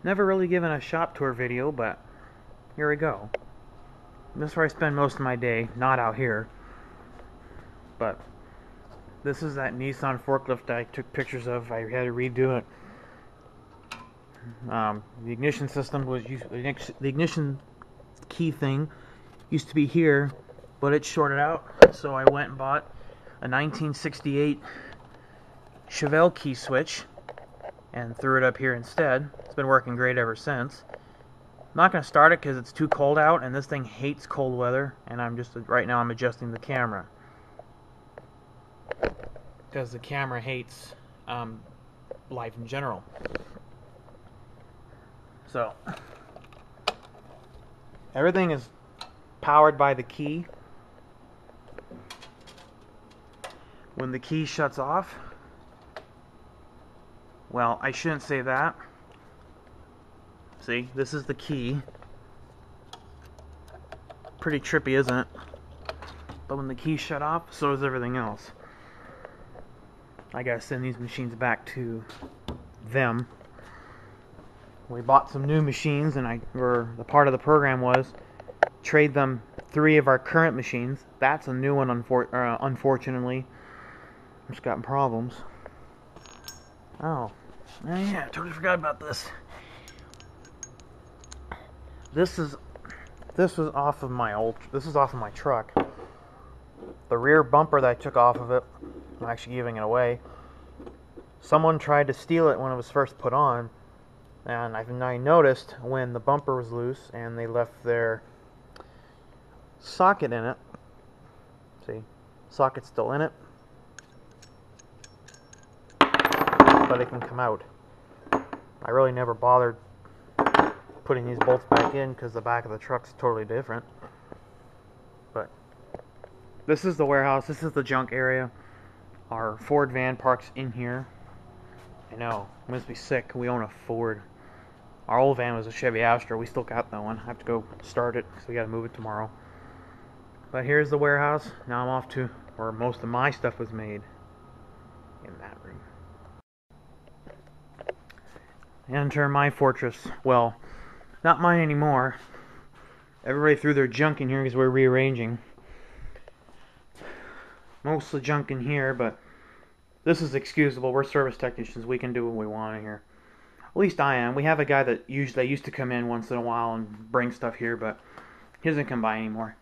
Never really given a shop tour video, but here we go. This is where I spend most of my day, not out here. But this is that Nissan forklift I took pictures of. I had to redo it. The ignition system was the ignition key thing used to be here, but it shorted out. So I went and bought a 1968 Chevelle key switch and threw it up here instead. It's been working great ever since. I'm not going to start it because it's too cold out, and this thing hates cold weather, and right now I'm adjusting the camera because the camera hates life in general. So everything is powered by the key. When the key shuts off, well, I shouldn't say that. See, this is the key. Pretty trippy, isn't it? But when the key shut off, so is everything else. I gotta send these machines back to them. We bought some new machines, and the part of the program was trade them 3 of our current machines. That's a new one, unfortunately. Just got problems. Oh yeah, I totally forgot about this. This was off of my truck. The rear bumper that I took off of it, I'm actually giving it away. Someone tried to steal it when it was first put on, and I noticed when the bumper was loose and they left their socket in it. See, socket's still in it, but it can come out. I really never bothered putting these bolts back in because the back of the truck's totally different. But this is the warehouse. This is the junk area. Our Ford van parks in here. I know, it must be sick. We own a Ford. Our old van was a Chevy Astra. We still got that one. I have to go start it because we got to move it tomorrow. But here's the warehouse. Now I'm off to where most of my stuff was made, in that room. Enter my fortress. Well, not mine anymore. Everybody threw their junk in here because we're rearranging. Most of the junk in here, but this is excusable. We're service technicians. We can do what we want in here. At least I am. We have a guy that used to come in once in a while and bring stuff here, but he doesn't come by anymore.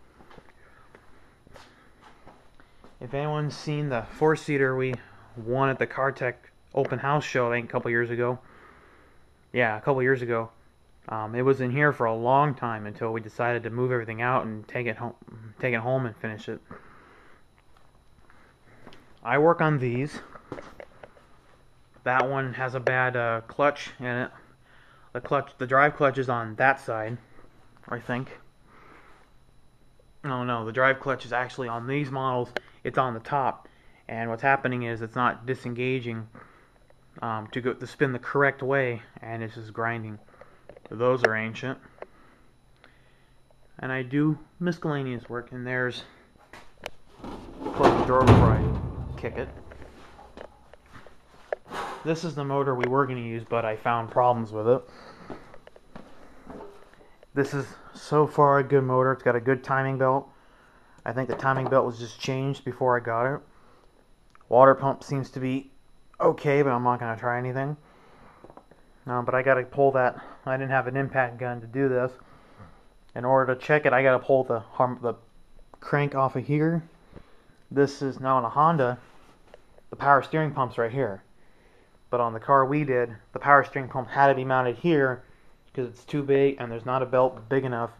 If anyone's seen the 4-seater we won at the CarTech open house show, I think a couple years ago. Yeah, a couple years ago. It was in here for a long time until we decided to move everything out and take it home and finish it. I work on these. That one has a bad clutch in it. The drive clutch is on that side, I think. Oh no, the drive clutch is actually on these models. It's on the top, and what's happening is it's not disengaging to spin the correct way, and it's just grinding. Those are ancient. And I do miscellaneous work, and there's, close the drawer before I kick it. This is the motor we were going to use, but I found problems with it. This is so far a good motor. It's got a good timing belt. I think the timing belt was just changed before I got it. Water pump seems to be okay, but I'm not going to try anything. But I got to pull that. I didn't have an impact gun to do this. In order to check it, I got to pull the crank off of here. This is now on a Honda. The power steering pump's right here. But on the car we did, the power steering pump had to be mounted here because it's too big and there's not a belt big enough.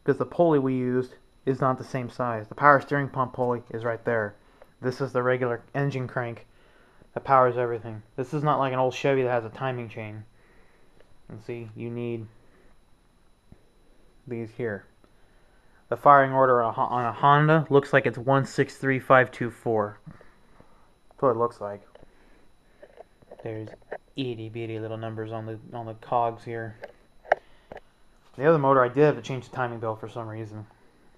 Because the pulley we used is not the same size. The power steering pump pulley is right there. This is the regular engine crank that powers everything. This is not like an old Chevy that has a timing chain. And see, you need these here. The firing order on a Honda looks like it's 163524. That's what it looks like. There's itty bitty little numbers on the cogs here. The other motor, I did have to change the timing belt for some reason.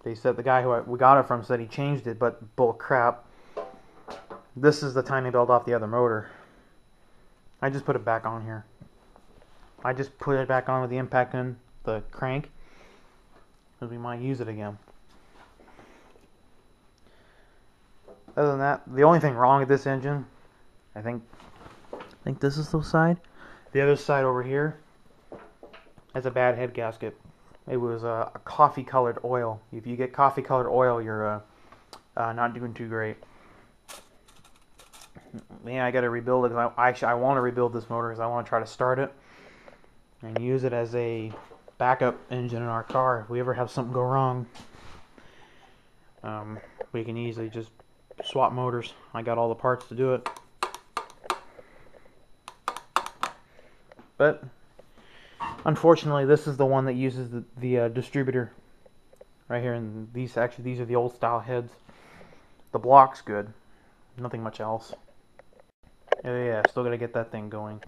They said the guy we got it from said he changed it, but bull crap. This is the timing belt off the other motor. I just put it back on here. I just put it back on with the impact in the crank, because we might use it again. Other than that, the only thing wrong with this engine, I think this is the side. The other side over here has a bad head gasket. It was a coffee-colored oil. If you get coffee-colored oil, you're not doing too great. Yeah, I got to rebuild it. Cause I want to rebuild this motor because I want to try to start it and use it as a backup engine in our car if we ever have something go wrong. We can easily just swap motors. I got all the parts to do it. But unfortunately, this is the one that uses the distributor right here, and these are the old style heads. The block's good, nothing much else. Yeah, still gotta get that thing going.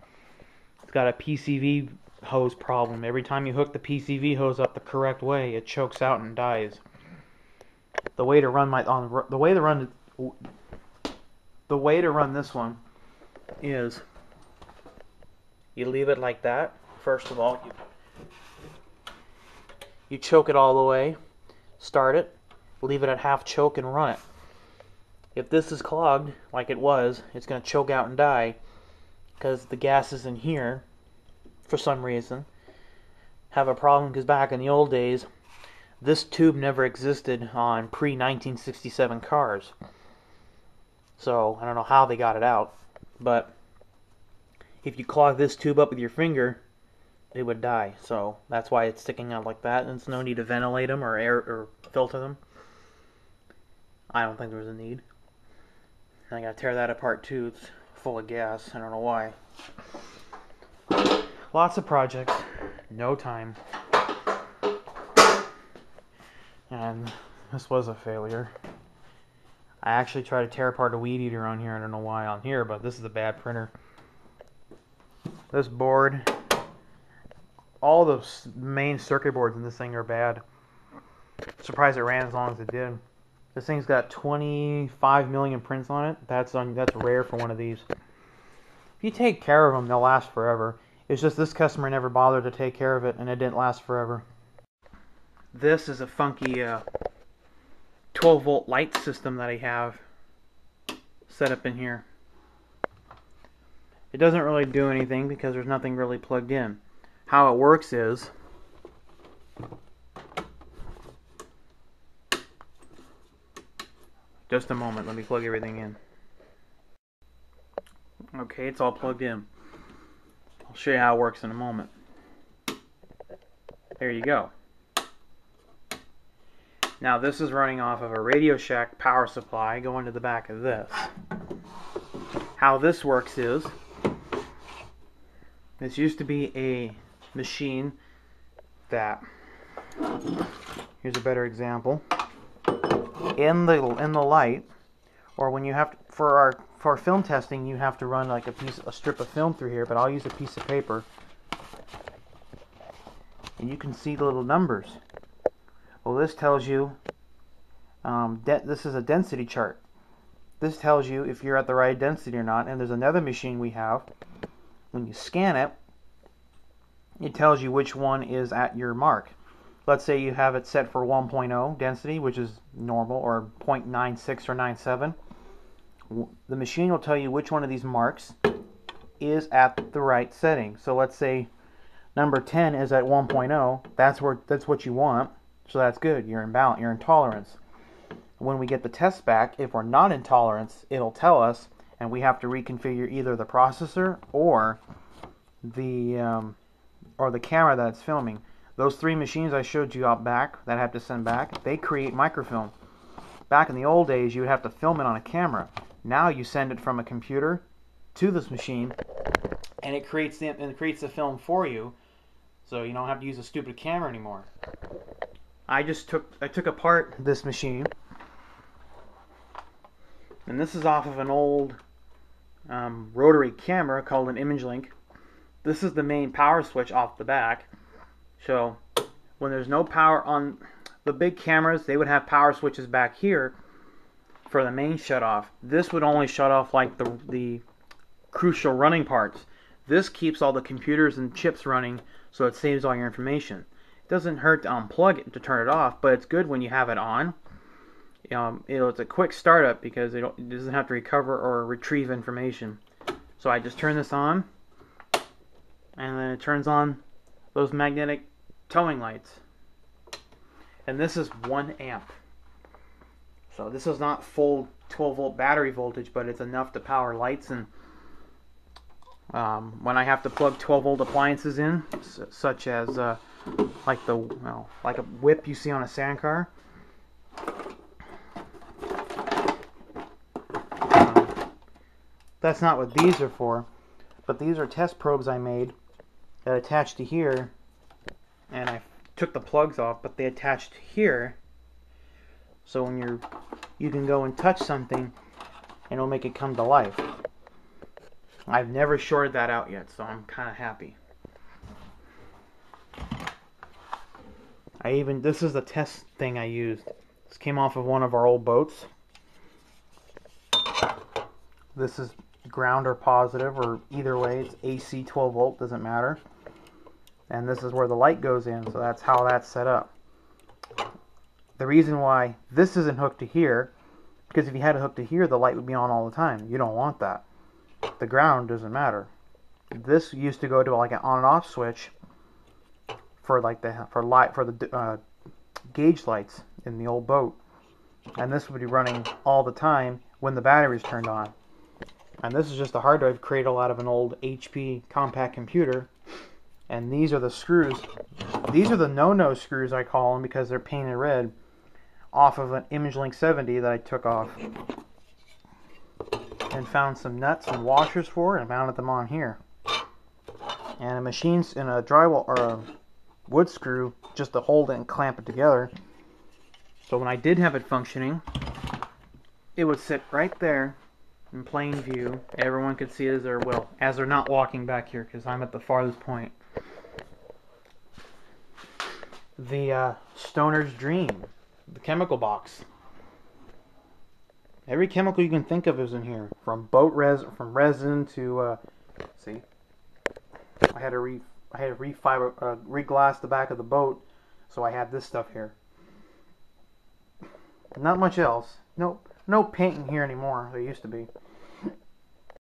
It's got a PCV hose problem. Every time you hook the PCV hose up the correct way, it chokes out and dies. The way to run this one is you leave it like that. First of all, you choke it all the way, start it, leave it at half choke and run it. If this is clogged, like it was, it's going to choke out and die because the gases in here, for some reason, have a problem because back in the old days, this tube never existed on pre-1967 cars. So, I don't know how they got it out, but if you clog this tube up with your finger, it would die. So, that's why it's sticking out like that, and there's no need to ventilate them or air or filter them. I don't think there was a need. I gotta tear that apart too. It's full of gas. I don't know why. Lots of projects, no time. And this was a failure. I actually tried to tear apart a weed eater on here. I don't know why on here, but this is a bad printer. This board, all the main circuit boards in this thing are bad. Surprised it ran as long as it did. This thing's got 25 million prints on it. That's rare for one of these. If you take care of them, they'll last forever. It's just this customer never bothered to take care of it, and it didn't last forever. This is a funky 12-volt light system that I have set up in here. It doesn't really do anything because there's nothing really plugged in. How it works is, just a moment, let me plug everything in. Okay, it's all plugged in. I'll show you how it works in a moment. There you go. Now this is running off of a Radio Shack power supply going to the back of this. How this works is, this used to be a machine that, here's a better example. In the light, or when you have to, for our film testing, you have to run like a strip of film through here, but I'll use a piece of paper, and you can see the little numbers. Well, this tells you this is a density chart. This tells you if you're at the right density or not. And there's another machine we have. When you scan it, it tells you which one is at your mark. Let's say you have it set for 1.0 density, which is normal, or 0.96 or 97. The machine will tell you which one of these marks is at the right setting. So let's say number 10 is at 1.0. That's what you want. So that's good. You're in balance. You're in tolerance. When we get the test back, if we're not in tolerance, it'll tell us, and we have to reconfigure either the processor or the camera that it's filming. Those three machines I showed you out back that I have to send back, they create microfilm. Back in the old days, you would have to film it on a camera. Now you send it from a computer to this machine, and it creates the film for you, so you don't have to use a stupid camera anymore. I took apart this machine, and this is off of an old rotary camera called an ImageLink. This is the main power switch off the back. So when there's no power on the big cameras, they would have power switches back here for the main shut off. This would only shut off like the crucial running parts. This keeps all the computers and chips running, so it saves all your information. It doesn't hurt to unplug it to turn it off, but it's good when you have it on. It's a quick startup because it doesn't have to recover or retrieve information. So I just turn this on, and then it turns on those magnetic towing lights. And this is 1 amp. So this is not full 12 volt battery voltage, but it's enough to power lights. And when I have to plug 12 volt appliances in, such as like like a whip you see on a sand car, that's not what these are for. But these are test probes I made that attach to here, and I took the plugs off, but they attached here. So when you can go and touch something, and it'll make it come to life. I've never shorted that out yet, so I'm kind of happy. This is the test thing I used. This came off of one of our old boats. This is ground or positive, or either way, it's AC 12 volt, doesn't matter. And this is where the light goes in, so that's how that's set up. The reason why this isn't hooked to here, because if you had it hooked to here, the light would be on all the time. You don't want that. The ground doesn't matter. This used to go to like an on and off switch for the gauge lights in the old boat, and this would be running all the time when the battery's turned on. And this is just a hard drive cradle out of an old HP compact computer. And these are the screws. These are the no-no screws, I call them, because they're painted red, off of an ImageLink 70 that I took off and found some nuts and washers for, and mounted them on here. And a machine's in a drywall or a wood screw just to hold it and clamp it together. So when I did have it functioning, it would sit right there in plain view. Everyone could see it as they're not walking back here, because I'm at the farthest point. The Stoner's Dream, the chemical box. Every chemical you can think of is in here, from resin to see. I had to re-glass the back of the boat, so I had this stuff here. Not much else. No paint in here anymore. There used to be.